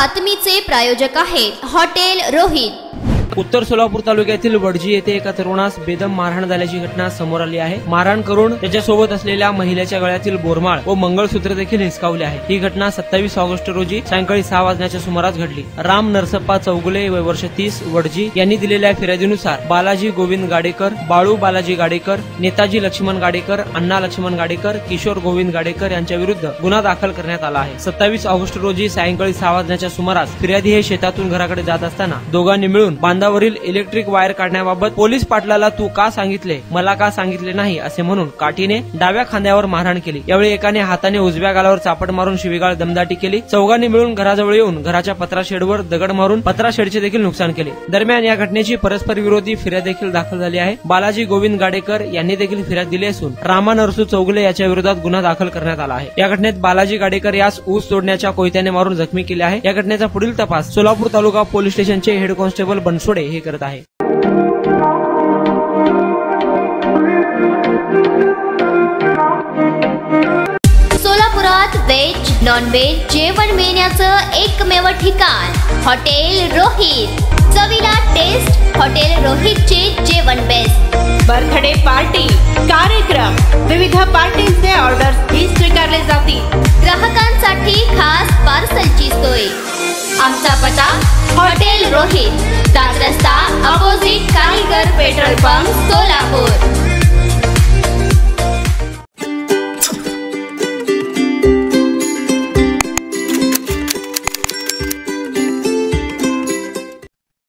बातमीचे प्रायोजक आहेत हॉटेल रोहित। उत्तर सोलापूर तालुक्यातील वडजी येथे एका तरुणास बेदम मारहाण झाल्याची घटना समोर आली आहे। मारहाण करून त्याच्यासोबत असलेल्या महिलेच्या गळ्यातील बोरमाळ व मंगळसूत्र देखील हिसकावले आहे। ही घटना 27 ऑगस्ट रोजी सायंकाळी 6 वाजण्याच्या सुमारास घडली। राम नरसप्पा चौगुले वय वर्ष 30 वडजी यांनी दिलेल्या फिर्यादीनुसार बालाजी गोविंद गाडेकर, बाळू बालाजी गाडेकर, नेताजी लक्ष्मण गाडेकर, अण्णा लक्ष्मण गाडेकर, किशोर गोविंद गाडेकर यांच्या विरुद्ध गुन्हा दाखल करण्यात आला आहे। 27 ऑगस्ट रोजी सायंकाळी 6 वाजण्याच्या सुमारास फिर्यादी हे शेतातून घराकडे जात असताना दोघांनी मिळून बांधावरील इलेक्ट्रिक वायर काढण्याबाबत पोलीस पाटलाला तू का सांगितले, मला का सांगितले नाही असे म्हणून काठीने डाव्या खांद्यावर मारहाण केली। यावेळी एकाने हाताने उजव्या गालावर चापट मारून शिवीगाळ दमदाटी केली। चौघांनी मिळून घराजवळ येऊन घराच्या पत्रा शेडवर दगड मारून पत्रा शेडचे देखील नुकसान केले। दरम्यान या घटनेची परस्पर विरोधी फिर्याद देखील दाखल झाली आहे। बालाजी गोविंद गाडेकर यांनी देखील फिर्याद दिली असून रामा नरसू चौगुले याच्या विरोधात गुन्हा दाखल करण्यात आला आहे। या घटनेत बालाजी गाडेकर यास ऊस तोडण्याच्या कोयत्याने मारून जखमी केले आहे। या घटनेचा पुढील तपास सोलापूर तालुका पोलीस स्टेशनचे हेड कॉन्स्टेबल बनसोडे हे करत आहे। सोलापुरात व्हेज नॉन व्हेज जेवण मिळण्याचं एकमेव ठिकाण हॉटेल रोहित। चवीला टेस्ट हॉटेल रोहितचे जेवण बेस्ट। बर्थडे पार्टी, कार्यक्रम, विविध पार्टींचे ऑर्डर्स ही स्वीकारले जातील। ग्राहकांसाठी खास पार्सलची सोय। आमचा पत्ता हॉटेल रोहित, दादरस्ता अपोजिट कारीगर पेट्रोल पंप सोलापूर।